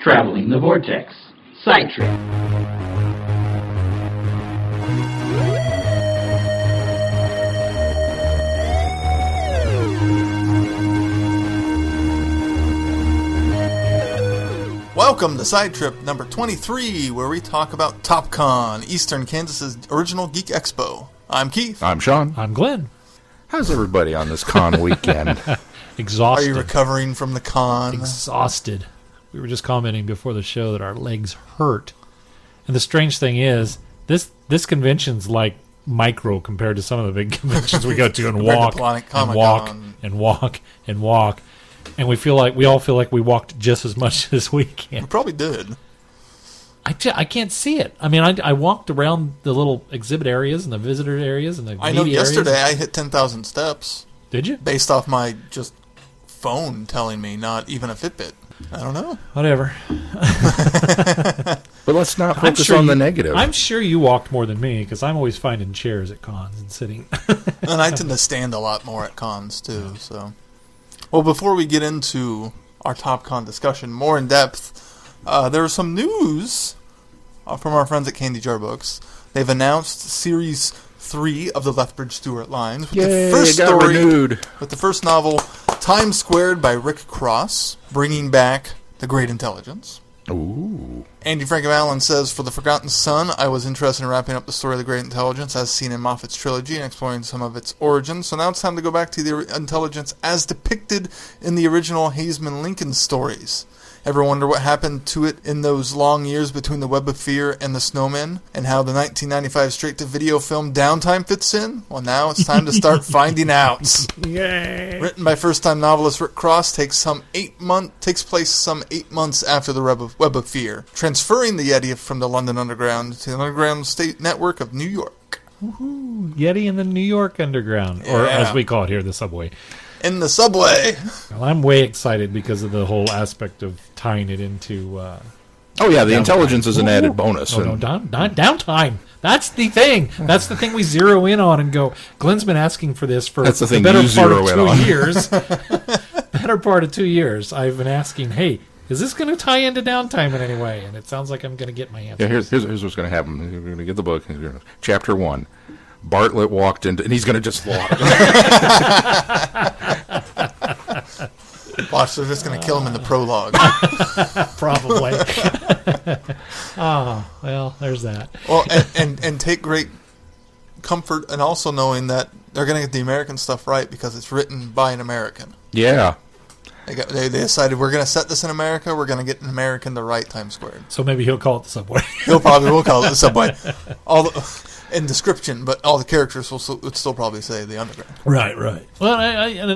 Traveling the Vortex. Side Trip. Welcome to Side Trip number 23, where we talk about TopCon, Eastern Kansas's original Geek Expo. I'm Keith. I'm Sean. I'm Glenn. How's everybody on this con weekend? Exhausted. Are you recovering from the con? Exhausted. We were just commenting before the show that our legs hurt. And the strange thing is, this convention's like micro compared to some of the big conventions we go to and walk and walk and walk and walk. And we all feel like we walked just as much this weekend. We probably did. I can't see it. I mean, I walked around the little exhibit areas and the visitor areas and the media I know yesterday areas. I hit 10,000 steps. Did you? Based off my just phone telling me, not even a Fitbit. I don't know. Whatever. But let's not focus on the negative. I'm sure you walked more than me because I'm always finding chairs at cons and sitting. And I tend to stand a lot more at cons too. So, well, before we get into our TopCon discussion more in depth, there's some news from our friends at Candy Jar Books. They've announced Series 3 of the Lethbridge-Stewart lines. With Yay, the first it got renewed. With the first novel, Time Squared by Rick Cross, bringing back the Great Intelligence. Ooh. Andy Frank Allen says, for The Forgotten Son, I was interested in wrapping up the story of the Great Intelligence as seen in Moffat's trilogy and exploring some of its origins. So now it's time to go back to the intelligence as depicted in the original Haseman-Lincoln stories. Ever wonder what happened to it in those long years between the Web of Fear and the Snowmen, and how the 1995 straight-to-video film Downtime fits in? Well, now it's time to start finding out. Yay! Written by first-time novelist Rick Cross, takes place some 8 months after the Web of Fear, transferring the Yeti from the London Underground to the Underground State Network of New York. Woohoo! Yeti in the New York Underground, or as we call it here, the subway. In the subway. Well, I'm way excited because of the whole aspect of tying it into. Oh yeah, the intelligence is an added bonus. No, downtime. That's the thing. That's the thing we zero in on and go. Glenn's been asking for this for the better part of 2 years. Better part of 2 years. I've been asking, hey, is this going to tie into downtime in any way? And it sounds like I'm going to get my answer. Yeah, here's what's going to happen. You're going to get the book. Chapter 1. Bartlett walked into, and he's going to just walk. Watch, they're just going to kill him in the prologue. Probably. Oh, well, there's that. Well, and take great comfort in also knowing that they're going to get the American stuff right because it's written by an American. Yeah. They decided we're going to set this in America. We're going to get an American to write Time Squared. So maybe he'll call it the subway. He'll probably will call it the subway. In description, but all the characters would still probably say the Underground. Right. Well,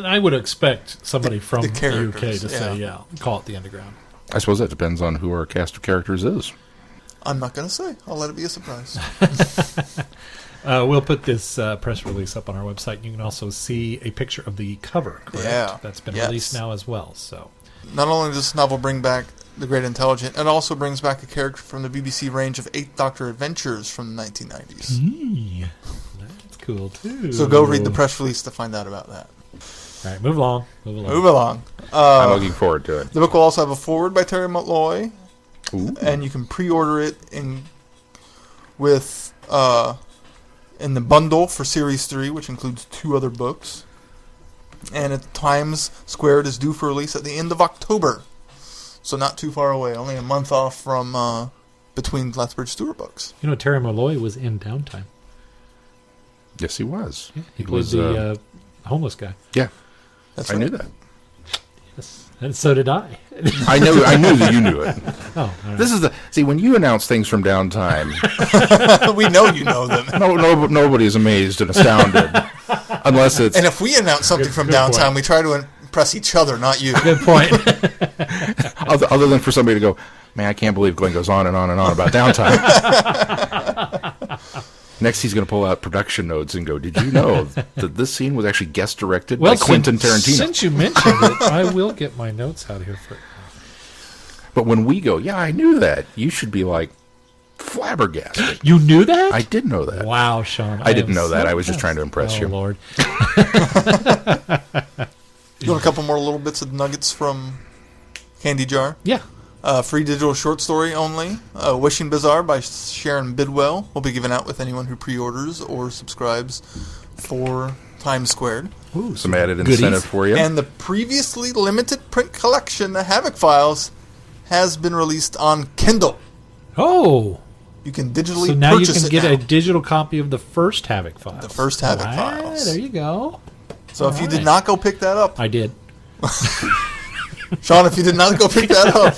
I would expect somebody from the UK to say, call it the Underground. I suppose that depends on who our cast of characters is. I'm not going to say. I'll let it be a surprise. We'll put this press release up on our website. You can also see a picture of the cover, correct? Yeah. That's been released now as well. So, not only does this novel bring back the Great Intelligent, it also brings back a character from the BBC range of Eighth Doctor Adventures from the 1990s. That's cool, too. So go read the press release to find out about that. All right, move along. I'm looking forward to it. The book will also have a foreword by Terry Malloy. Ooh. And you can pre-order it in the bundle for Series 3, which includes 2 other books. And at Times Squared is due for release at the end of October. So not too far away, only a month off from between Lethbridge-Stewart books. You know, Terry Malloy was in Downtime. Yes, he was. Yeah, he was the homeless guy. Yeah, That's I right. knew that. Yes, and so did I. I knew that you knew it. Oh, all right. This is when you announce things from Downtime. We know you know them. Nobody is amazed and astounded, unless it's. And if we announce something from good Downtime, point. we try to impress each other, not you. Good point. other than for somebody to go, man, I can't believe Glenn goes on and on and on about Downtime. Next, he's going to pull out production notes and go, did you know that this scene was actually guest directed by Quentin Tarantino? Since you mentioned it, I will get my notes out here for it. But when we go, yeah, I knew that, you should be like flabbergasted. You knew that? I did know that. Wow, Sean. I didn't know that. I was just trying to impress you. Oh, Lord. You want a couple more little bits of nuggets from Candy Jar? Yeah. Free digital short story only. Wishing Bazaar by Sharon Bidwell will be given out with anyone who pre-orders or subscribes for Times Squared. Ooh, some added incentive for you. And the previously limited print collection, The Havoc Files, has been released on Kindle. Oh! You can digitally so now you purchase can get a digital copy of the first Havoc Files. The first Havoc Files. There you go. So if you did not go pick that up... I did. Sean, if you did not go pick that up,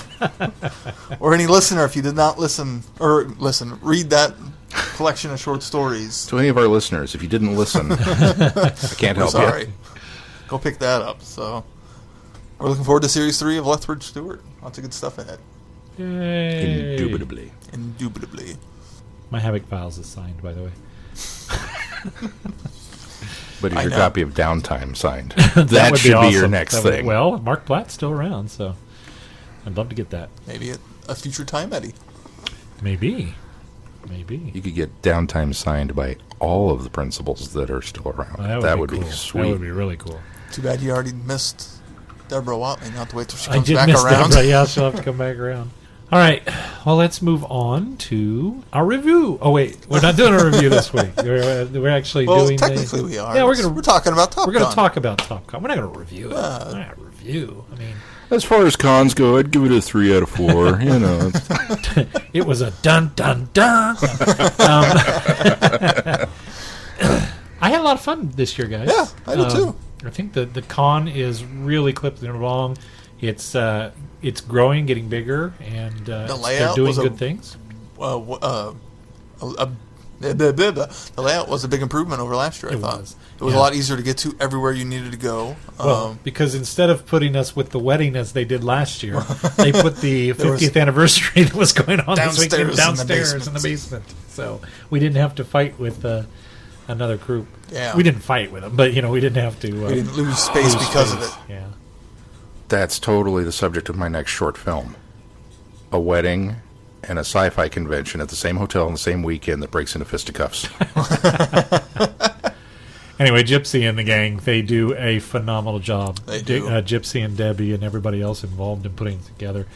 or any listener, if you did not read that collection of short stories. To any of our listeners, if you didn't listen, I can't help sorry. you. Go pick that up. So we're looking forward to Series 3 of Lethbridge-Stewart. Lots of good stuff ahead. Yay. Indubitably. My Havoc Files is signed, by the way. But is your copy of Downtime signed? that that would should be awesome. your next thing. Well, Mark Platt's still around, so I'd love to get that. Maybe a future time, Eddie. Maybe. You could get Downtime signed by all of the principals that are still around. Well, that would cool. be sweet. That would be really cool. Too bad you already missed Deborah Watley. Not to wait till she I comes did back miss around. Deborah. Yeah, she'll have to come back around. All right. Well, let's move on to our review. Oh, wait. We're not doing a review this week. We're actually doing... technically we are. Yeah, we're talking about TopCon. We're going to talk about TopCon. We're not going to review it. We're not going to review. I mean... As far as cons go, I'd give it a 3 out of 4. You know, it was a dun dun dun. I had a lot of fun this year, guys. Yeah, I did too. I think the con is really clipping along. It's growing, getting bigger, and they're doing good things. The layout was a big improvement over last year, I thought. It was a lot easier to get to everywhere you needed to go. Well, because instead of putting us with the wedding as they did last year, they put the 50th anniversary that was going on this weekend downstairs in the basement. So we didn't have to fight with another group. Yeah. We didn't fight with them, but we didn't have to. We didn't lose space because of it. Yeah. That's totally the subject of my next short film. A wedding and a sci-fi convention at the same hotel on the same weekend that breaks into fisticuffs. Anyway, Gypsy and the gang, they do a phenomenal job. They do. Gypsy and Debbie and everybody else involved in putting it together.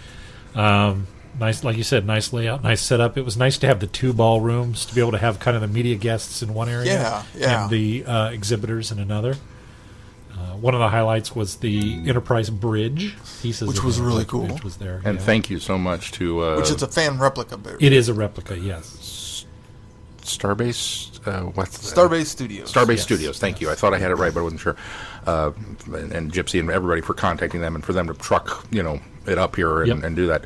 Nice, like you said, nice layout, nice setup. It was nice to have the 2 ballrooms to be able to have kind of the media guests in one area and the exhibitors in another. One of the highlights was the Enterprise Bridge pieces, which was really cool. Which was there, and thank you so much to which is a fan replica. Bridge. It is a replica, yes. Starbase. Starbase Studios. Starbase Studios. Thank you. I thought I had it right, but I wasn't sure. And Gypsy and everybody for contacting them and for them to truck it up here and do that.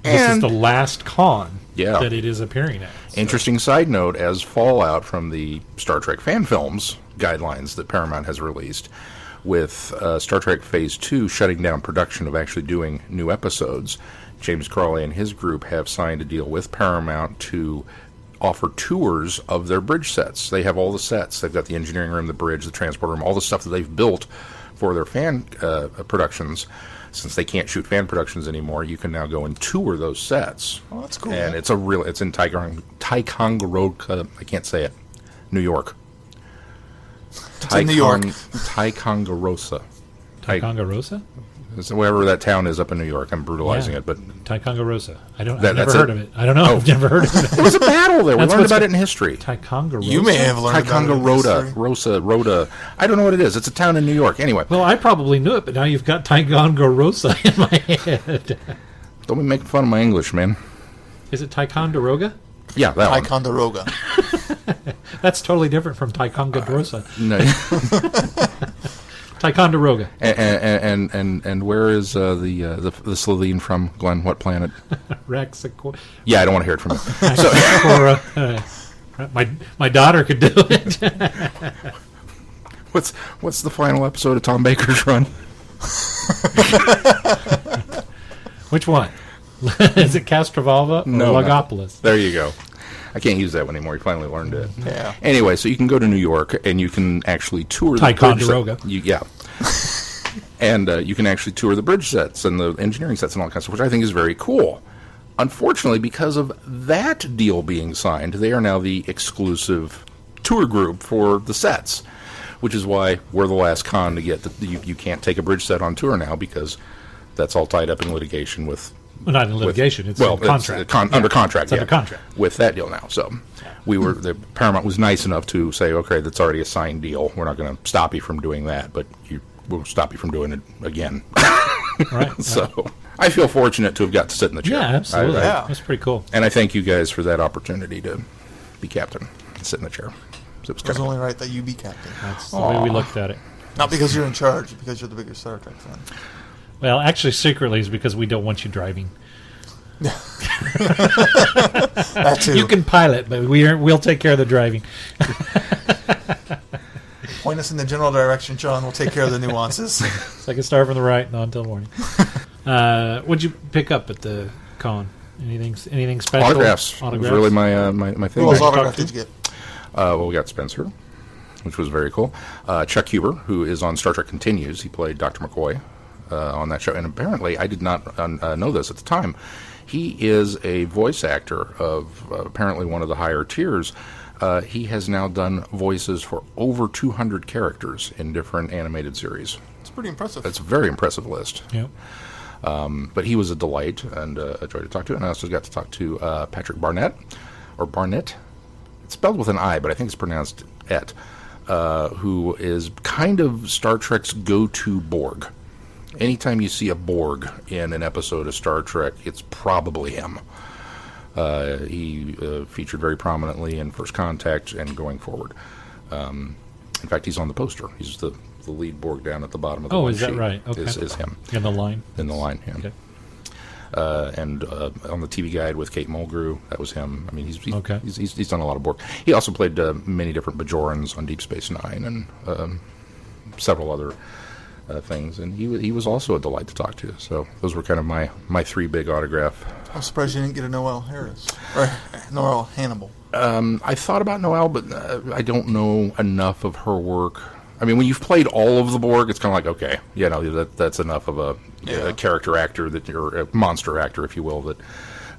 This is the last con that it is appearing at. So. Interesting side note, as fallout from the Star Trek fan films guidelines that Paramount has released, with Star Trek Phase 2 shutting down production of actually doing new episodes, James Crawley and his group have signed a deal with Paramount to offer tours of their bridge sets. They have all the sets. They've got the engineering room, the bridge, the transport room, all the stuff that they've built for their fan productions. Since they can't shoot fan productions anymore, you can now go and tour those sets. Oh, that's cool. And it's in Ticonderoga, I can't say it, New York. It's in New York. Ticonderoga. Ticonderoga? So wherever that town is up in New York, I'm brutalizing it, but Ticonderoga. I've never heard of it. I don't know. I've never heard of it. There was a battle there. We learned about it in history. Ticonderoga. You may have learned about it in history. Rhoda. I don't know what it is. It's a town in New York. Anyway. Well, I probably knew it, but now you've got Ticonderoga in my head. Don't be making fun of my English, man. Is it Ticonderoga? Yeah, that one. Ticonderoga. That's totally different from Ticonderoga. No. Ticonderoga. And where is the Slovene from, Glenn? What planet? Rexacor. Yeah, I don't want to hear it from him. My daughter could do it. What's the final episode of Tom Baker's Run? Which one? Is it Castrovalva or Logopolis? There you go. I can't use that one anymore. You finally learned it. Yeah. Anyway, so you can go to New York and you can actually tour the Ticonderoga. Yeah. And you can actually tour the bridge sets and the engineering sets and all that kind of stuff, which I think is very cool. Unfortunately, because of that deal being signed, they are now the exclusive tour group for the sets, which is why we're the last con to get. You can't take a bridge set on tour now because that's all tied up in litigation with Well, not in litigation. It's a contract. Under contract. It's under contract. With that deal now. So the Paramount was nice enough to say, okay, that's already a signed deal. We're not going to stop you from doing that, but we'll stop you from doing it again. Right. So I feel fortunate to have got to sit in the chair. Yeah, absolutely. That's pretty cool. And I thank you guys for that opportunity to be captain and sit in the chair. So it was only right that you be captain. That's the way we looked at it. Not because you're in charge, because you're the bigger Star Trek fan. Well, actually, secretly, is because we don't want you driving. That too. You can pilot, but we'll take care of the driving. Point us in the general direction, Sean. We'll take care of the nuances. Second star from the right, not until morning. What'd you pick up at the con? Anything special? Autographs. It was really my thing. Who else autograph did you get? Well, we got Spencer, which was very cool. Chuck Huber, who is on Star Trek Continues. He played Dr. McCoy on that show. And apparently, I did not know this at the time, he is a voice actor of apparently one of the higher tiers. He has now done voices for over 200 characters in different animated series. It's pretty impressive. It's a very impressive list. Yep. But he was a delight and a joy to talk to. And I also got to talk to Patrick Barnett, or Barnett. It's spelled with an I, but I think it's pronounced et, who is kind of Star Trek's go-to Borg. Anytime you see a Borg in an episode of Star Trek, it's probably him. He featured very prominently in First Contact and going forward. In fact, he's on the poster. He's the lead Borg down at the bottom of the is that right? Okay. Is him. In the line? In the line, yeah. Okay. And on the TV Guide with Kate Mulgrew, that was him. I mean, he's done a lot of Borg. He also played many different Bajorans on Deep Space Nine and several other things. And he was also a delight to talk to. So those were kind of my three big autograph. I'm surprised you didn't get a Noelle Harris or Noelle Hannibal. I thought about Noelle, but I don't know enough of her work. I mean, when you've played all of the Borg, it's kind of like, okay, that's enough of a character actor or a monster actor, if you will,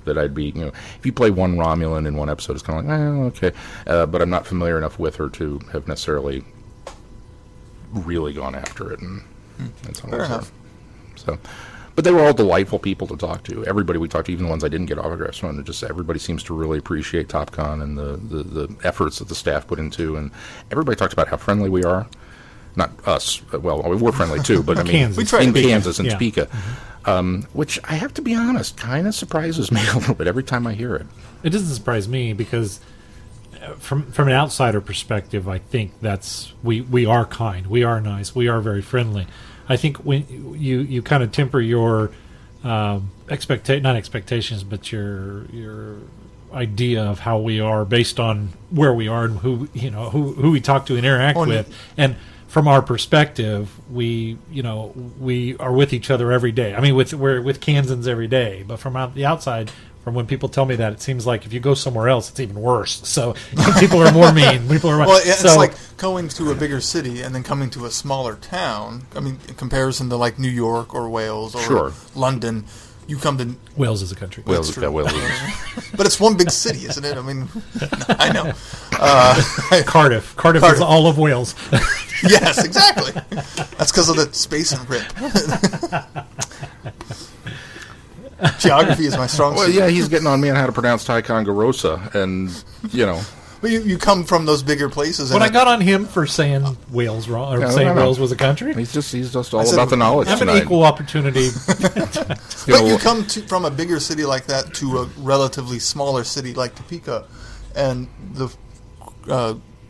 that I'd be, if you play one Romulan in one episode, it's kind of like, okay. But I'm not familiar enough with her to have necessarily really gone after it. And that's all. Fair enough. So, but they were all delightful people to talk to. Everybody we talked to, even the ones I didn't get autographs from, everybody seems to really appreciate TopCon and the efforts that the staff put into. And everybody talked about how friendly we are. Not us. Well, we're friendly too, but I mean, Kansas and Topeka, which I have to be honest, kind of surprises me a little bit every time I hear it. It doesn't surprise me because, from an outsider perspective, I think we are kind, we are nice, we are very friendly. I think when you kind of temper your not expectations, but your idea of how we are based on where we are and who we talk to and interact with, and from our perspective, we are with each other every day. I mean, we're with Kansans every day, but from the outside, from when people tell me that, it seems like if you go somewhere else, it's even worse. So people are more mean. Well, it's like going to a bigger city and then coming to a smaller town. I mean, in comparison to like New York or Wales or London. You come to Wales is a country. Wales is. But it's one big city, isn't it? I mean, I know. Cardiff is all of Wales. Yes, exactly. That's because of the space and rip. Geography is my strong suit. Well, yeah, he's getting on me on how to pronounce Ticonderoga, and But you come from those bigger places. When I got on him for saying Wales wrong, or saying Wales was a country, he's just all about the knowledge. I'm an equal opportunity. But you come from a bigger city like that to a relatively smaller city like Topeka, and the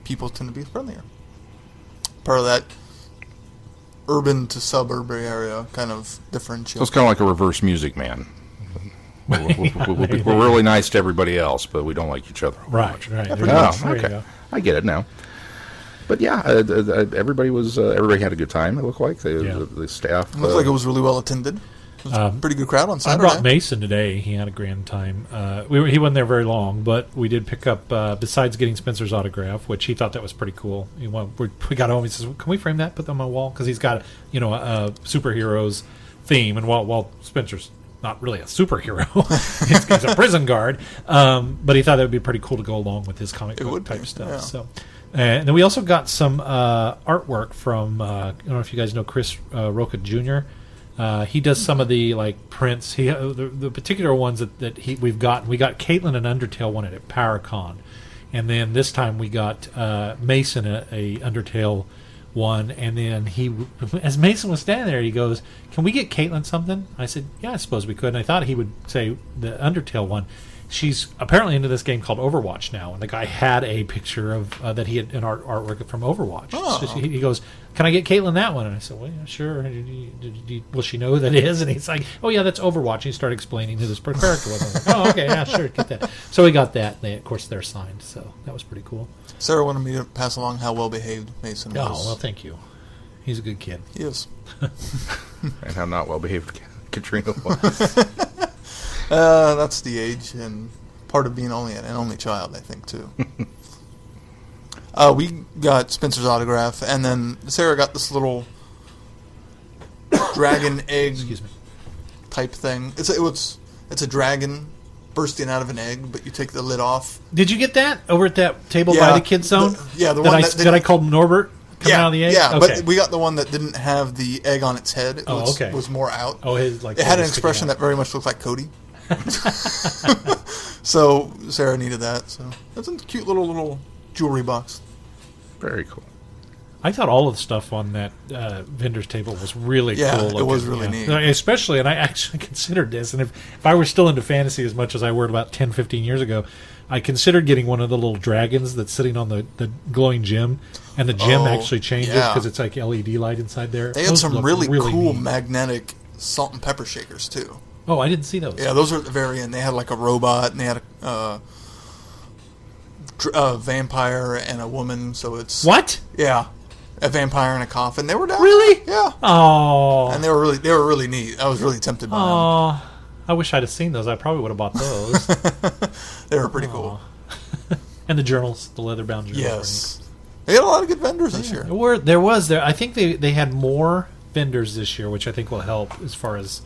people tend to be friendlier. Part of that urban to suburban area kind of differential. So it's kind of like a reverse Music Man. We're really nice to everybody else, but we don't like each other. Right. Okay. I get it now. But yeah, everybody had a good time. It looked like the staff. It looked like it was really well attended. It was a pretty good crowd on Saturday. I brought Mason today. He had a grand time. He wasn't there very long, but we did pick up, besides getting Spencer's autograph, which he thought that was pretty cool. We got home. He says, "Can we frame that? Put that on my wall?" Because he's got a superheroes theme, and while Spencer's not really a superhero, he's a prison guard, but he thought that would be pretty cool to go along with his comic book type stuff. Yeah. So, and then we also got some artwork from I don't know if you guys know Chris Roca Jr. He does some of the like prints. The particular ones that we've got. We got Caitlin an Undertale one at PowerCon, and then this time we got Mason a Undertale one. And then as Mason was standing there, he goes, "Can we get Caitlin something?" I said, "Yeah, I suppose we could." And I thought he would say the Undertale one. She's apparently into this game called Overwatch now, and the guy had a picture of that he had an artwork from Overwatch. Oh. So he goes, "Can I get Caitlin that one?" And I said, "Well, yeah, sure. Will she know who that is?" And he's like, "Oh yeah, that's Overwatch." And he started explaining who this character was. I was like, "Oh, okay, yeah, sure, get that." So we got that. Of course, they're signed, so that was pretty cool. Sarah wanted me to pass along how well behaved Mason was. Oh well, thank you. He's a good kid. He is. And how not well behaved Katrina was. That's the age and part of being an only child, I think, too. We got Spencer's autograph, and then Sarah got this little dragon egg type thing. It's a dragon bursting out of an egg, but you take the lid off. Did you get that over at that table by the kids zone? The one that I called Norbert coming out of the egg? Yeah, okay. But we got the one that didn't have the egg on its head. It was more out. Oh, it had an expression that very much looked like Cody. So Sarah needed that. So that's a cute little jewelry box. Very cool. I thought all of the stuff on that vendor's table was really cool. Yeah, it was really neat. Especially, and I actually considered this, and if I were still into fantasy as much as I were about 10, 15 years ago, I considered getting one of the little dragons that's sitting on the glowing gem, and the gem actually changes because it's like LED light inside there. They had some really cool magnetic salt and pepper shakers, too. Oh, I didn't see those. Yeah, those were at the very end. They had like a robot, and they had a vampire and a woman, so it's... What? Yeah. A vampire in a coffin. They were down. Really? Yeah. Oh. And they were really neat. I was really tempted by them. Oh. I wish I'd have seen those. I probably would have bought those. They were pretty cool. And the journals, the leather-bound journals. Yes. They had a lot of good vendors this year. I think they had more vendors this year, which I think will help as far as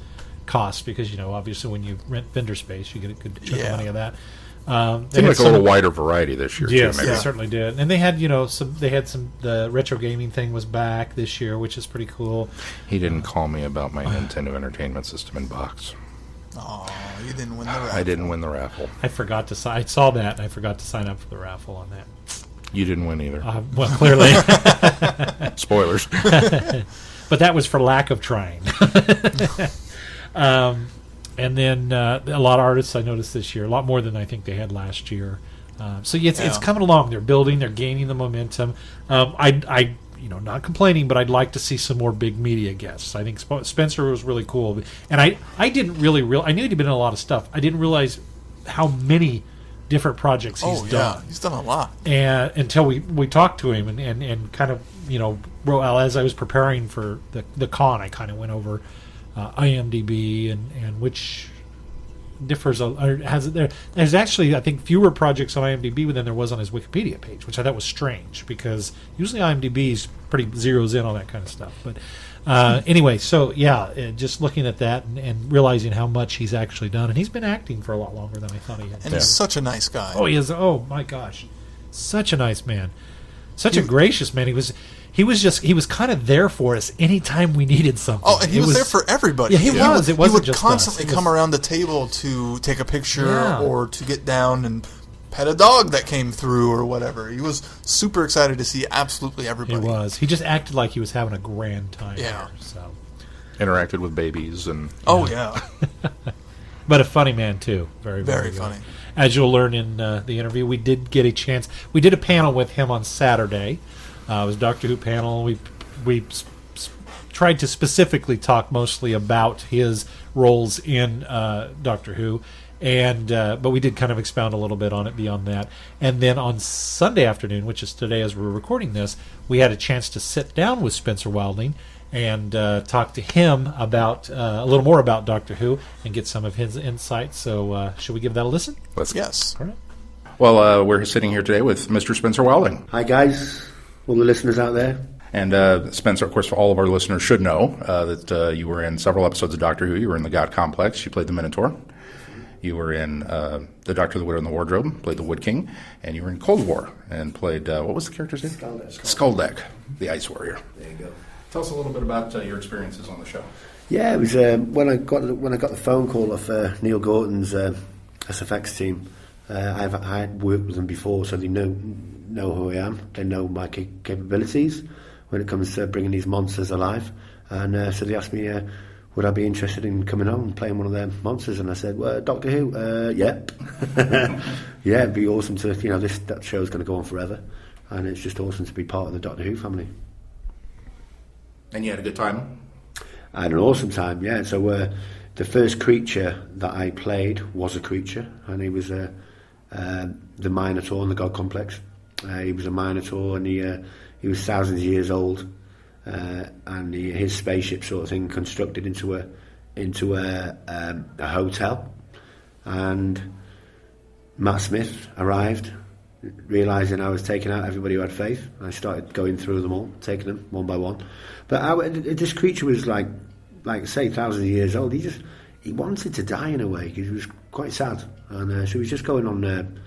cost, because obviously when you rent vendor space, you get a good chunk of money of that. Seemed like a little wider variety this year. Yes, too, maybe. they certainly did. And they had the retro gaming thing was back this year, which is pretty cool. He didn't call me about my Nintendo Entertainment System in box. Oh, you didn't win the raffle. I didn't win the raffle. I forgot to I saw that, and I forgot to sign up for the raffle on that. You didn't win either. Well, clearly. Spoilers. But that was for lack of trying. And then a lot of artists I noticed this year, a lot more than I think they had last year. It's coming along. They're building. They're gaining the momentum. I not complaining, but I'd like to see some more big media guests. I think Spencer was really cool, and I didn't really I knew he'd been in a lot of stuff. I didn't realize how many different projects he's done. He's done a lot. And until we talked to him and kind of as I was preparing for the con, I kind of went over IMDb and which differs there's actually I think fewer projects on IMDb than there was on his Wikipedia page, which I thought was strange because usually IMDb's pretty zeroes in on that kind of stuff. But anyway, so just looking at that and realizing how much he's actually done, and he's been acting for a lot longer than I thought he had. And he's such a nice guy. Oh, he is. Oh my gosh, such a nice man, such a gracious man. He was kind of there for us anytime we needed something. Oh, and he was there for everybody. Yeah, he was. It wasn't just constantly come around the table to take a picture or to get down and pet a dog that came through or whatever. He was super excited to see absolutely everybody. He was. He just acted like he was having a grand time there. So. Interacted with babies and... Oh, yeah. But a funny man, too. Very, very funny. As you'll learn in the interview, we did get a chance. We did a panel with him on Saturday. It was a Doctor Who panel. We tried to specifically talk mostly about his roles in Doctor Who, but we did kind of expound a little bit on it beyond that. And then on Sunday afternoon, which is today as we're recording this, we had a chance to sit down with Spencer Wilding and talk to him about a little more about Doctor Who and get some of his insights. So should we give that a listen? Yes. All right. Well, we're sitting here today with Mr. Spencer Wilding. Hi, guys. All the listeners out there. And Spencer, of course, for all of our listeners should know that you were in several episodes of Doctor Who. You were in the God Complex. You played the Minotaur. You were in The Doctor, the Widow, and the Wardrobe, played the Wood King. And you were in Cold War and played, what was the character's name? Skulldeck, the Ice Warrior. There you go. Tell us a little bit about your experiences on the show. Yeah, it was when I got the phone call off Neil Gorton's SFX team. I had worked with them before, so they know who I am. They know my capabilities when it comes to bringing these monsters alive. And so they asked me, would I be interested in coming on and playing one of their monsters? And I said, well, Doctor Who, yeah. Yeah, it'd be awesome to, that show's going to go on forever. And it's just awesome to be part of the Doctor Who family. And you had a good time? I had an awesome time, yeah. So the first creature that I played was a creature, and he was the Minotaur in the God Complex. He was a Minotaur, and he was thousands of years old, and his spaceship sort of thing constructed into a hotel. And Matt Smith arrived, realising I was taking out everybody who had faith. I started going through them all, taking them one by one. But this creature was like say, thousands of years old. He wanted to die in a way because he was quite sad, and so he was just going on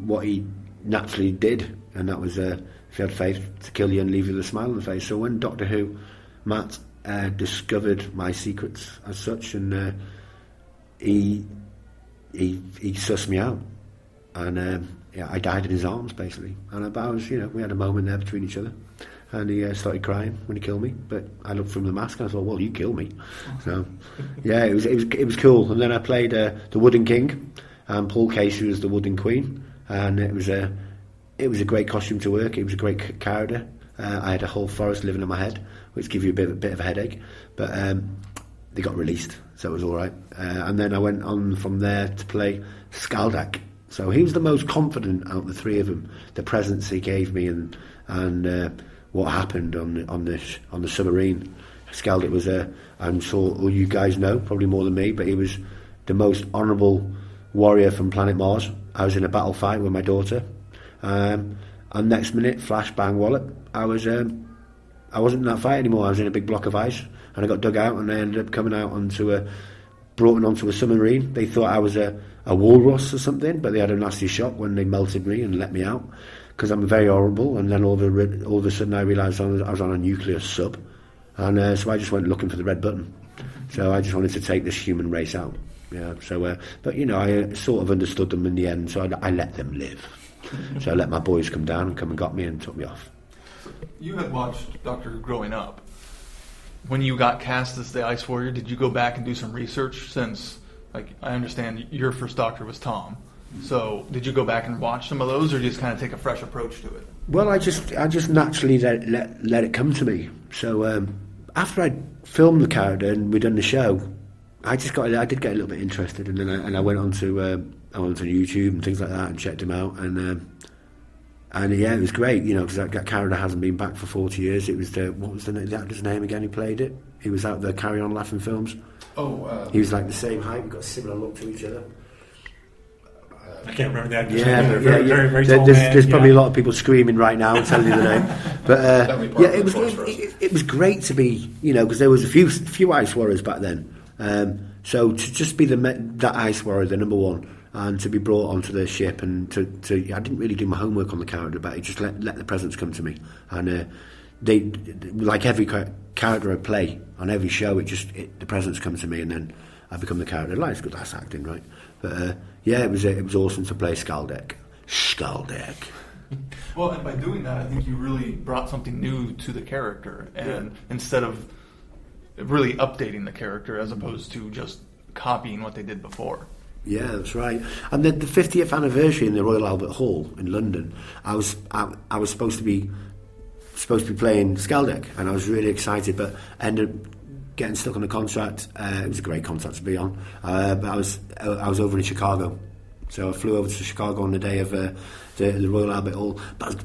what he naturally did, and that was if you had faith, to kill you and leave you with a smile on the face. So when Doctor Who, Matt discovered my secrets as such, and he sussed me out, and I died in his arms basically. And I was, we had a moment there between each other. And he started crying when he killed me. But I looked from the mask and I thought, well, you killed me. So, yeah, it was cool. And then I played the Wooden King, and Paul Casey was the Wooden Queen, and it was a great costume to work. It was a great character. I had a whole forest living in my head, which gave you a bit of a headache. But they got released, so it was all right. And then I went on from there to play Skaldak. So he was the most confident out of the three of them. The presence he gave me and what happened on the submarine. Skaldak was I'm sure all you guys know, probably more than me, but he was the most honourable warrior from planet Mars. I was in a battle fight with my daughter, and next minute, flash bang wallop, I wasn't in that fight anymore. I was in a big block of ice, and I got dug out, and I ended up coming out brought onto a submarine. They thought I was a walrus or something, but they had a nasty shock when they melted me and let me out, because I'm very horrible. And then all of a sudden I realised I was on a nuclear sub, and so I just went looking for the red button. So I just wanted to take this human race out. Yeah. So, but I sort of understood them in the end, so I let them live. So I let my boys come down and got me and took me off. You had watched Doctor Who growing up. When you got cast as the Ice Warrior, did you go back and do some research? Since, I understand your first Doctor was Tom. So did you go back and watch some of those, or just kind of take a fresh approach to it? Well, I just naturally let it come to me. So after I'd filmed the character and we'd done the show, I did get a little bit interested, and then I went onto YouTube and things like that and checked him out, and yeah, it was great, because that character hasn't been back for 40 years. It was what was the actor's name again who played it? He was out the Carry On Laughing films. He was like the same height. We got a similar look to each other. I can't remember that. Very tall man. There's probably a lot of people screaming right now telling you the name. But it was great to be, because there was a few Ice Warriors back then. So to just be that Ice Warrior, the number one, and to be brought onto the ship, and to I didn't really do my homework on the character, but I just let the presence come to me. And they, like every character I play on every show, the presence comes to me, and then I become the character. It's good, that's acting, right? But yeah, it was awesome to play Skaldak. Well, and by doing that, I think you really brought something new to the character, and instead of really updating the character as opposed to just copying what they did before. Yeah, that's right. And the 50th anniversary in the Royal Albert Hall in London, I was supposed to be playing Skaldak, and I was really excited, but ended up getting stuck on a contract. It was a great contract to be on, but I was over in Chicago, so I flew over to Chicago on the day of the Royal Albert Hall. But I was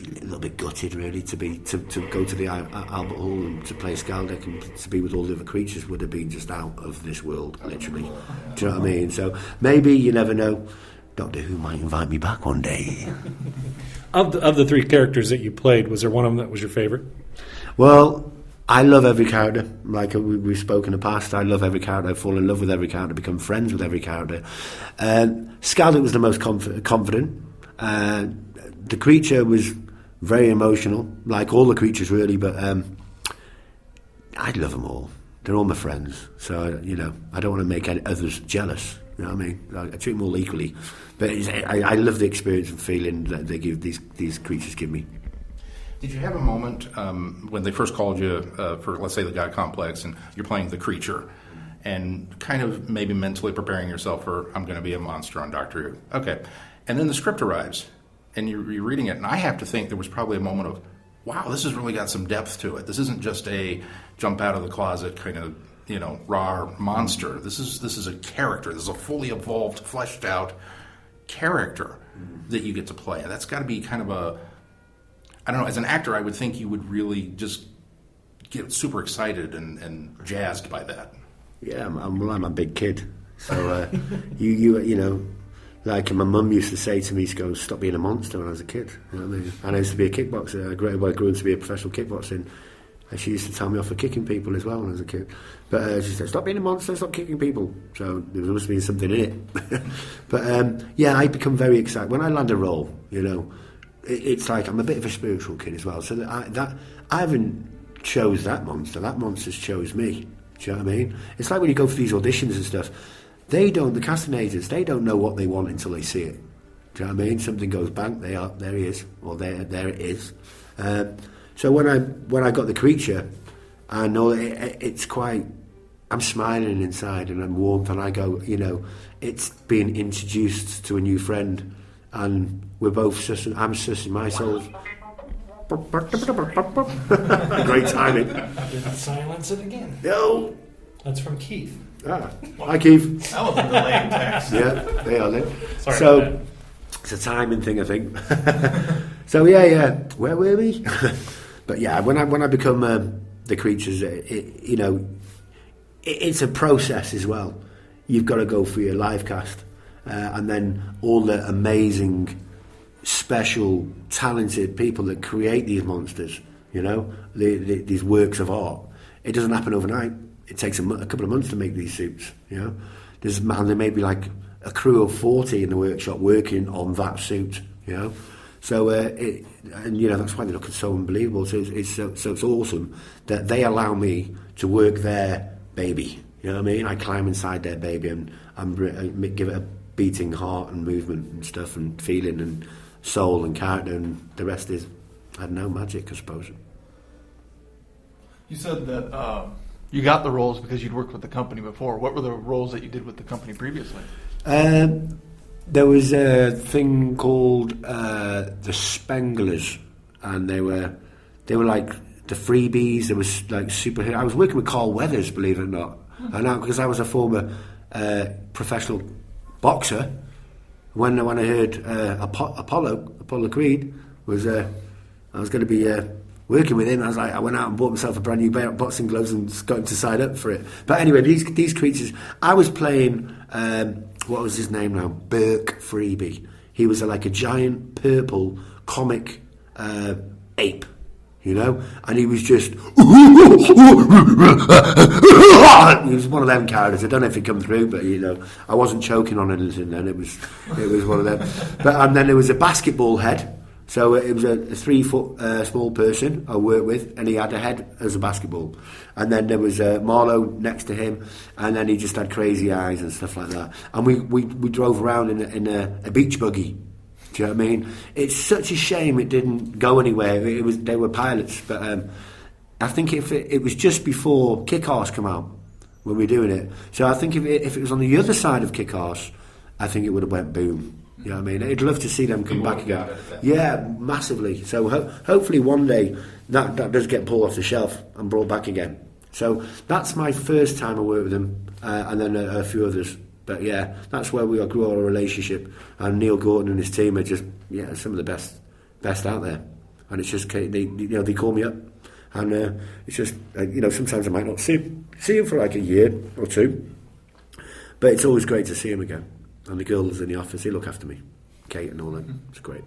a little bit gutted, really, to go to the Albert Hall and to play Skaldak and to be with all the other creatures would have been just out of this world, literally. Do you know what I mean? So maybe, you never know, Doctor Who might invite me back one day. Of the three characters that you played, was there one of them that was your favourite? Well, I love every character. Like we've spoken in the past, I love every character. I fall in love with every character, become friends with every character. Skaldak was the most confident. The creature was very emotional, like all the creatures really, but I love them all. They're all my friends. So, I don't want to make any others jealous. You know what I mean? I treat them all equally. But I love the experience and feeling that they give these creatures give me. Did you have a moment when they first called you for, let's say, the God Complex, and you're playing the creature, and kind of maybe mentally preparing yourself for, I'm going to be a monster on Doctor Who? Okay. And then the script arrives, and you're reading it, and I have to think there was probably a moment of, wow, this has really got some depth to it. This isn't just a jump out of the closet kind of, raw monster. This is a character. This is a fully evolved, fleshed out character that you get to play. And that's got to be kind of I don't know, as an actor, I would think you would really just get super excited and jazzed by that. Yeah, I'm a big kid. So, like my mum used to say to me, she goes, stop being a monster when I was a kid. You know what I mean? And I used to be a kickboxer. I grew up to be a professional kickboxer. And she used to tell me off for kicking people as well when I was a kid. But she said, stop being a monster, stop kicking people. So there must have been something in it. But I become very excited. When I land a role, it's like I'm a bit of a spiritual kid as well. So I haven't chose that monster. That monster's chose me. Do you know what I mean? It's like when you go for these auditions and stuff. The castinators, they don't know what they want until they see it. Do you know what I mean? Something goes bang, there he is, or there it is. So when I got the creature, I know it's quite. I'm smiling inside and I'm warm, and I go, it's being introduced to a new friend, and we're both sussing. I'm sussing my soul. Great timing. Didn't silence it again. No. That's from Keith. Hi, Keith. That was a delayed text. Yeah, they are there. Sorry so about that. it's a timing thing, I think. So yeah. Where were we? But yeah, when I become the creatures, it's a process as well. You've got to go through your live cast, and then all the amazing, special, talented people that create these monsters. These works of art. It doesn't happen overnight. It takes a couple of months to make these suits. There may be like a crew of 40 in the workshop working on that suit. So that's why they look so unbelievable. So it's awesome that they allow me to work their baby. You know what I mean? I climb inside their baby and give it a beating heart and movement and stuff and feeling and soul and character, and the rest is, I don't know, magic, I suppose. You said that you got the roles because you'd worked with the company before. What were the roles that you did with the company previously? There was a thing called the Spenglers, and they were like the freebies. There was like superhero. I was working with Carl Weathers, believe it or not, and because I was a former professional boxer. When I heard Apollo Creed was, I was going to be working with him. I went out and bought myself a brand new pair of boxing gloves and got him to sign up for it. But anyway, these creatures, I was playing. What was his name now? Burke Freebie. He was like a giant purple comic ape, and he was just. He was one of them characters. I don't know if it come through, but I wasn't choking on anything then. It was one of them. And then there was a basketball head. So it was a 3 foot small person I worked with, and he had a head as a basketball. And then there was Marlowe next to him, and then he just had crazy eyes and stuff like that. And we drove around in a beach buggy. Do you know what I mean? It's such a shame it didn't go anywhere. They were pilots, but I think if it was just before Kick-Arse come out when we were doing it. So I think if it was on the other side of Kick-Arse, I think it would have went boom. You know what I mean? I'd love to see them come back again. Yeah, massively. So hopefully one day that does get pulled off the shelf and brought back again. So that's my first time I worked with them, and then a few others. But yeah, that's where we grew our relationship. And Neil Gordon and his team are just some of the best out there. And it's just they call me up, and it's just sometimes I might not see him for like a year or two, but it's always great to see him again. And the girls in the office, they look after me. Kate and all that. It's great.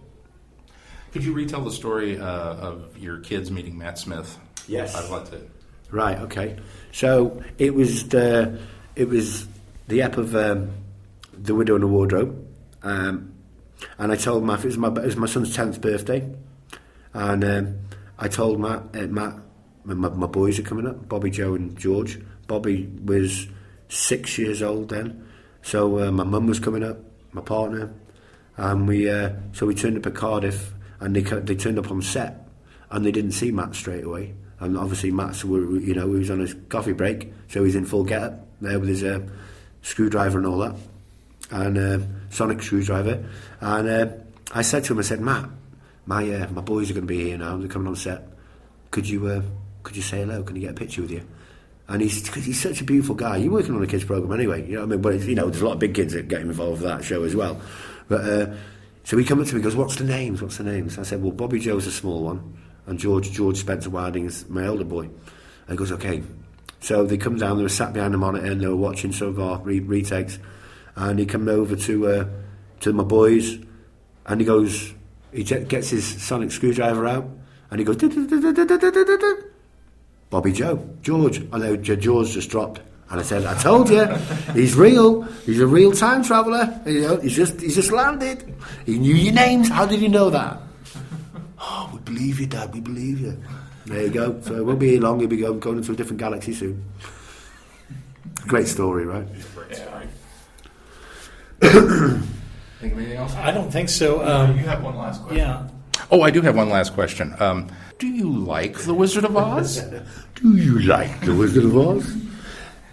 Could you retell the story of your kids meeting Matt Smith? Yes. I'd like to. Right, okay. So it was the ep of The Widow and the Wardrobe. And I told Matt, it was my son's 10th birthday. And I told Matt, my boys are coming up, Bobby, Joe and George. Bobby was 6 years old then, so my mum was coming up, my partner, and we turned up at Cardiff, and they turned up on set, and they didn't see Matt straight away, and obviously Matt's, he was on his coffee break, so he's in full get-up there with his screwdriver and all that, and sonic screwdriver, and I said to him, I said, Matt, my boys are going to be here now, they're coming on set, could you say hello, can you get a picture with you? And he's such a beautiful guy. You're working on a kids program anyway, you know what I mean? But there's a lot of big kids that get involved with that show as well. But so he comes up to me and goes, "What's the names? What's the names?" I said, "Well, Bobby Joe's a small one, and George Spencer Wilding is my elder boy." And he goes, "Okay." So they come down. They were sat behind the monitor and they were watching some of our retakes. And he come over to my boys, and he goes, he gets his sonic screwdriver out, and he goes, Bobby Joe, George. I know George just dropped, and I said, "I told you, he's real. He's a real time traveller. He's just landed. He knew your names. How did he know that?" "Oh, we believe you, Dad. We believe you." There you go. So it won't be here long. He'll be going into a different galaxy soon. Great story, right? Think of anything else? I don't think so. You have one last question. Yeah. Oh, I do have one last question. Do you like The Wizard of Oz? Do you like The Wizard of Oz?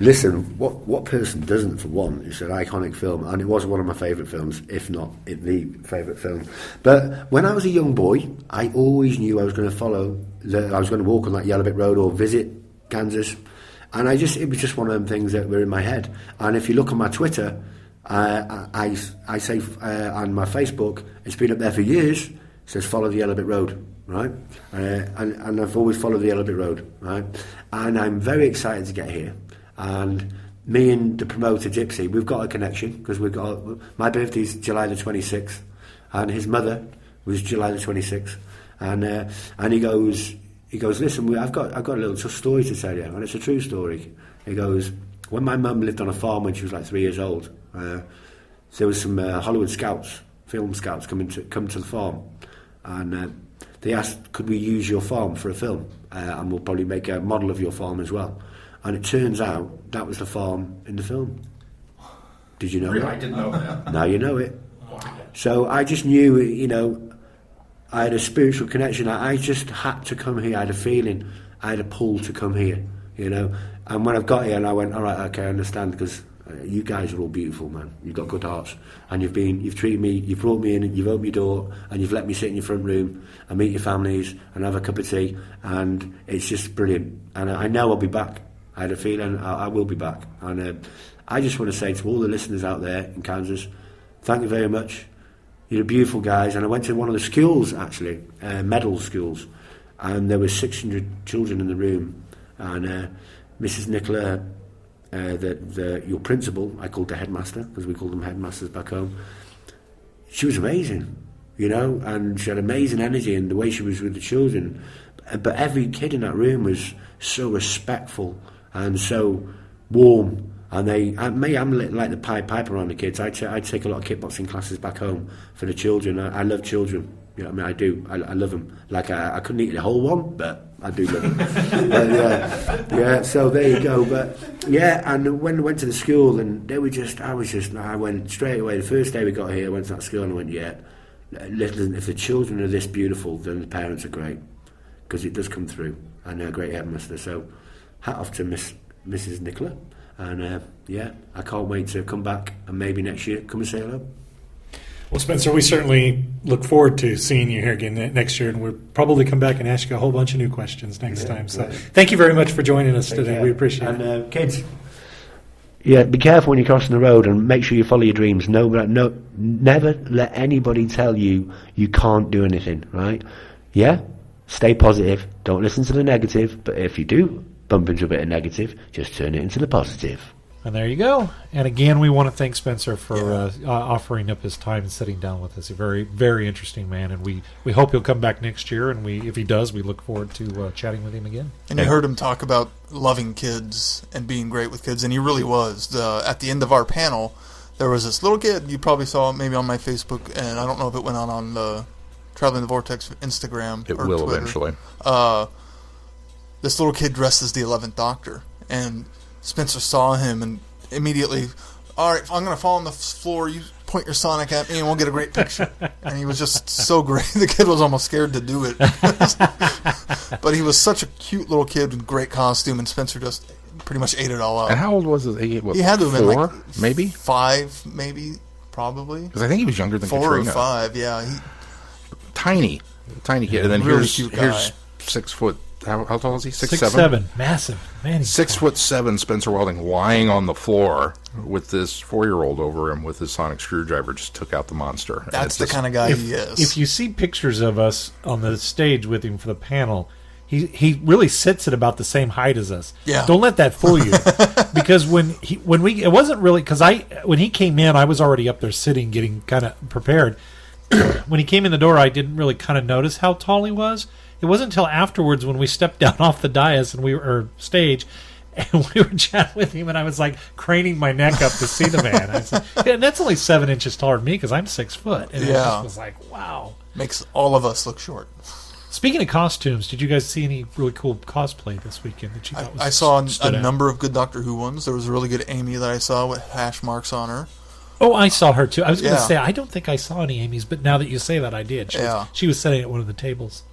Listen, what person doesn't, for one? It's an iconic film, and it was one of my favourite films, if not the favourite film. But when I was a young boy, I always knew I was going to I was going to walk on that Yellow Brick Road or visit Kansas, and it was just one of them things that were in my head. And if you look on my Twitter, I say on my Facebook, it's been up there for years. It says follow the Yellow Brick Road, right? And I've always followed the Yellow Brick Road, right? And I'm very excited to get here. And me and the promoter Gypsy, we've got a connection because my birthday's July the 26th, and his mother was July the 26th, and he goes, "Listen, I've got a little story to tell you, and it's a true story." He goes, "When my mum lived on a farm when she was like 3 years old, there was some Hollywood scouts, film scouts, come to the farm, and they asked, could we use your farm for a film, and we'll probably make a model of your farm as well." And it turns out that was the farm in the film. Did you know that? I didn't know that. Now you know it. So I just knew, I had a spiritual connection. I just had to come here. I had a feeling. I had a pull to come here, And when I got here, and I went, all right, okay, I understand, because you guys are all beautiful, man. You've got good hearts, and you've treated me, you've brought me in, you've opened your door, and you've let me sit in your front room and meet your families and have a cup of tea, and it's just brilliant. And I know I'll be back. I had a feeling I will be back. And I just want to say to all the listeners out there in Kansas, thank you very much. You're beautiful guys. And I went to one of the schools, actually, medal schools, and there were 600 children in the room. And Mrs. Nicola, your principal, I called the headmaster, because we called them headmasters back home, she was amazing, and she had amazing energy, and the way she was with the children. But every kid in that room was so respectful and so warm, and I'm like the Pied Piper around the kids. I take a lot of kickboxing classes back home for the children. I love children, I do. I love them. Like I couldn't eat the whole one, but I do love them. Yeah. So there you go. But yeah, and when I went to the school, and they were I went straight away. The first day we got here, I went to that school and I went, yeah, listen, if the children are this beautiful, then the parents are great, because it does come through, and they're a great headmaster. So hat off to Mrs. Nicola, and I can't wait to come back and maybe next year come and say hello. Well, Spencer, we certainly look forward to seeing you here again next year, and we'll probably come back and ask you a whole bunch of new questions next time. So thank you very much for joining us today. We appreciate it. And kids, be careful when you're crossing the road, and make sure you follow your dreams. Never let anybody tell you can't do anything, right? Yeah? Stay positive. Don't listen to the negative, but if you do bump into a bit of negative, just turn it into the positive. And there you go. And again, we want to thank Spencer for offering up his time and sitting down with us. A very, very interesting man, and we hope he'll come back next year. And if he does, we look forward to chatting with him again. And you heard him talk about loving kids and being great with kids, and he really was. At the end of our panel, there was this little kid. You probably saw it maybe on my Facebook, and I don't know if it went on the Traveling the Vortex Instagram. It or will Twitter. eventually. this little kid dressed as the 11th Doctor, and Spencer saw him and immediately, all right, I'm going to fall on the floor, you point your sonic at me and we'll get a great picture. And he was just so great. The kid was almost scared to do it. But he was such a cute little kid with great costume, and Spencer just pretty much ate it all up. And how old was he? He had to have been 4, like maybe? 5, maybe, probably. Because I think he was younger than 4 Katrina. or 5, yeah. Tiny kid. And then Really here's cute guy. 6 foot. How tall is he? 6'7"? 6'7", massive. Man, he's 6'7" Spencer Welding lying on the floor with this 4-year-old over him with his sonic screwdriver just took out the monster. That's the kind of guy he is. If you see pictures of us on the stage with him for the panel, he really sits at about the same height as us. Yeah. Don't let that fool you, because when it wasn't really, because when he came in, I was already up there sitting, getting kind of prepared. When he came in the door, I didn't really kind of notice how tall he was. It wasn't until afterwards when we stepped down off the dais and stage, and we were chatting with him, and I was like craning my neck up to see the man. I was like, and that's only 7 inches taller than me because I'm 6 foot. And it just was like, wow. Makes all of us look short. Speaking of costumes, did you guys see any really cool cosplay this weekend that you thought was I saw stood a out? number of good Doctor Who ones. There was a really good Amy that I saw with hash marks on her. Oh, I saw her too. I was going to Yeah. say, I don't think I saw any Amy's, but now that you say that, I did. She was sitting at one of the tables.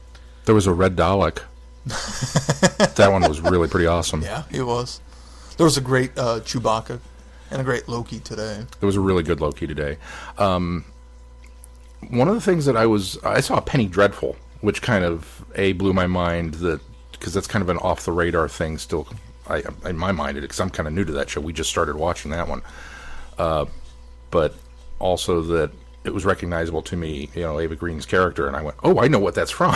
There was a red Dalek. That one was really pretty awesome. Yeah, he was. There was a great Chewbacca and a great Loki today. There was a really good Loki today. One of the things that I saw Penny Dreadful, which kind of blew my mind, that because that's kind of an off the radar thing still. In my mind, because I'm kind of new to that show. We just started watching that one, but also that it was recognizable to me, Ava Green's character, and I went, "Oh, I know what that's from."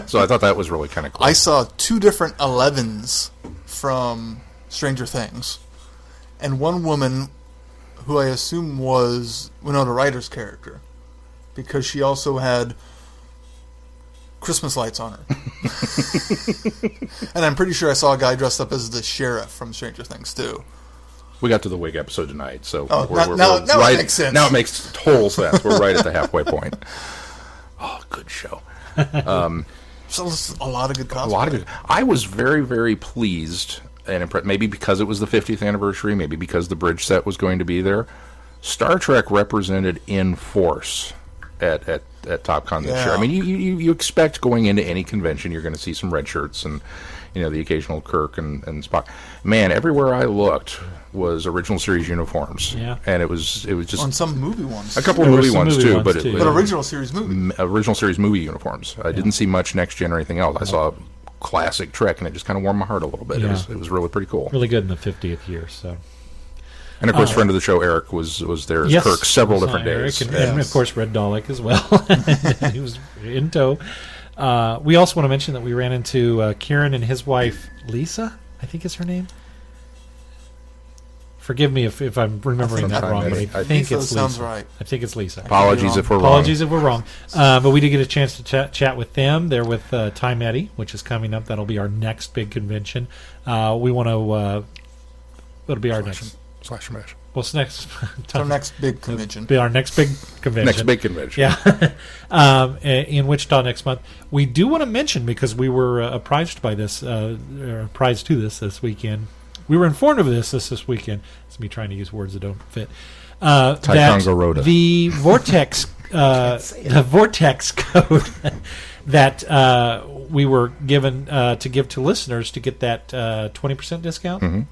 So I thought that was really kind of cool. I saw 2 different 11s from Stranger Things, and one woman who I assume was Winona Ryder's character, because she also had Christmas lights on her. And I'm pretty sure I saw a guy dressed up as the sheriff from Stranger Things too. We got to the wig episode tonight, so now right, it makes sense. Now it makes total sense. We're right at the halfway point. Oh, good show. So a lot of good cosplay. I was very, very pleased and impressed. Maybe because it was the 50th anniversary, maybe because the bridge set was going to be there. Star Trek represented in force at TopCon this year. I mean, you expect going into any convention you're going to see some red shirts and the occasional Kirk and Spock. Man, everywhere I looked was original series uniforms. Yeah. And it was just on some movie ones. a couple of movie ones too, but original series movie. Original series movie uniforms. I didn't see much Next Gen or anything else. I saw classic Trek, and it just kind of warmed my heart a little bit. Yeah. It was really pretty cool. Really good in the 50th year. So, and of course, friend of the show Eric was there as Kirk several different days, and of course Red Dalek as well. He was in tow. We also want to mention that we ran into Kieran and his wife Lisa, I think is her name. Forgive me if I'm remembering that wrong, but I think it's Lisa. Sounds right. I think it's Lisa. Apologies if we're wrong. Apologies if we're wrong. But we did get a chance to chat with them. They're with Time Eddy, which is coming up. That'll be our next big convention. We want to. It'll be our next. Slash Mash. What's next? Our next big convention. Be our next big convention. Next big convention. Yeah. In Wichita next month. We do want to mention, because we were apprised by this, apprised to this weekend. We were informed of this weekend. It's me trying to use words that don't fit. Ticonderoga. The Vortex, the Vortex code that we were given to give to listeners to get that 20% discount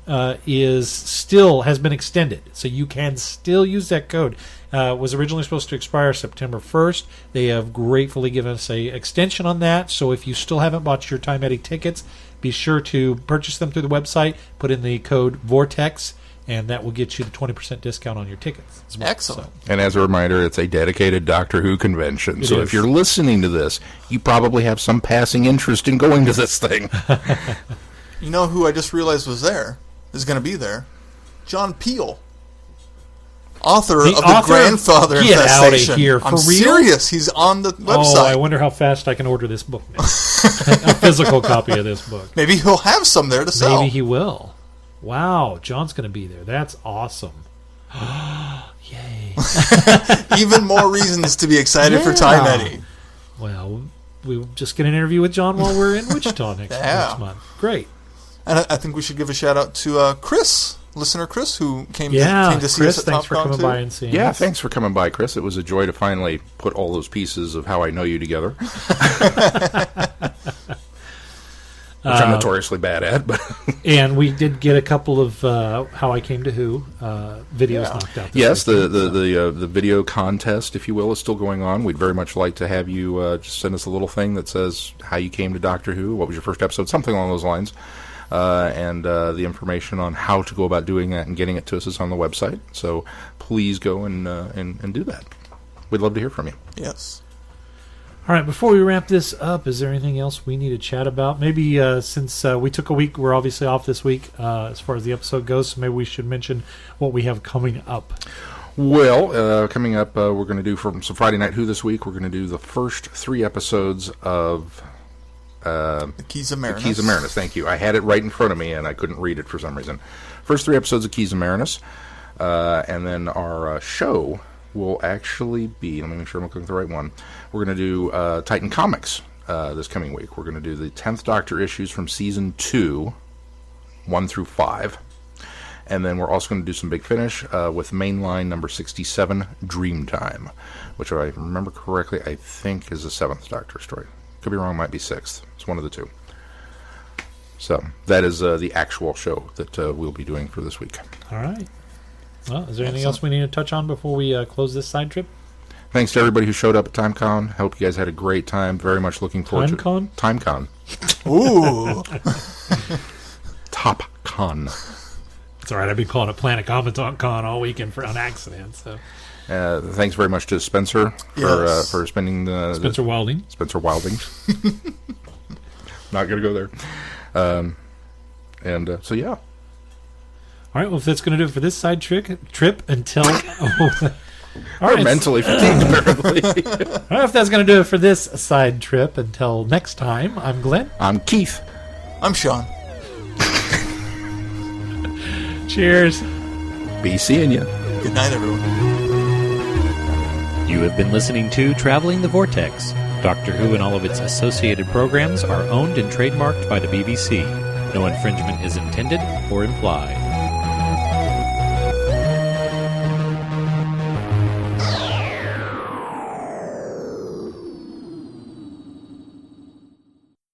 has been extended, so you can still use that code. Was originally supposed to expire September 1st. They have gratefully given us a extension on that. So if you still haven't bought your Time Eddy tickets, be sure to purchase them through the website. Put in the code Vortex, and that will get you the 20% discount on your tickets as well. Excellent. So. And as a reminder, it's a dedicated Doctor Who convention. So if you're listening to this, you probably have some passing interest in going to this thing. You know who I just realized is going to be there? John Peel. Author of the Grandfather Get Infestation. Out of here. For I'm real? serious. He's on the website. Oh, I wonder how fast I can order this book now. A physical copy of this book. Maybe he'll have some there to sell. Maybe he will. Wow, John's going to be there. That's awesome. Yay. Even more reasons to be excited for Time Eddy. Well, we'll just get an interview with John while we're in Wichita next month. Great. And I think we should give a shout out to Chris, listener Chris, who came to see Chris, us at thanks TopCon for coming too. by and seeing Yeah, us. thanks for coming by, Chris. It was a joy to finally put all those pieces of how I know you together. Which I'm notoriously bad at. But and we did get a couple of How I Came to Who videos knocked out. Yes, the video contest, if you will, is still going on. We'd very much like to have you just send us a little thing that says how you came to Doctor Who, what was your first episode, something along those lines. And the information on how to go about doing that and getting it to us is on the website. So please go and do that. We'd love to hear from you. Yes. All right, before we wrap this up, is there anything else we need to chat about? Maybe since we took a week, we're obviously off this week as far as the episode goes, so maybe we should mention what we have coming up. Well, coming up, we're going to do from some Friday Night Who this week. We're going to do the first 3 episodes of The Keys of Marinus. The Keys of Marinus, thank you. I had it right in front of me, and I couldn't read it for some reason. First 3 episodes of Keys of Marinus, and then our show will actually be, let me make sure I'm looking at the right one, we're going to do Titan Comics this coming week. We're going to do the 10th Doctor issues from Season 2, 1 through 5. And then we're also going to do some Big Finish with mainline number 67, Dreamtime, which, if I remember correctly, I think is a 7th Doctor story. Could be wrong, might be 6th. It's one of the 2. So that is the actual show that we'll be doing for this week. All right. Well, is there anything else we need to touch on before we close this side trip? Thanks to everybody who showed up at TimeCon. Hope you guys had a great time. Very much looking forward TimeCon? to TimeCon. Ooh. TopCon. It's all right. I've been calling it Planet Comic-Con all weekend on accident. So, thanks very much to Spencer for spending the Spencer Wilding. Spencer Wilding. Not going to go there. So yeah. All right, well, if that's going to do it for this side trip until... We're mentally fatigued, apparently. All right, if that's going to do it for this side trip until next time, I'm Glenn. I'm Keith. I'm Sean. Cheers. Be seeing you. Good night, everyone. You have been listening to Traveling the Vortex. Doctor Who and all of its associated programs are owned and trademarked by the BBC. No infringement is intended or implied.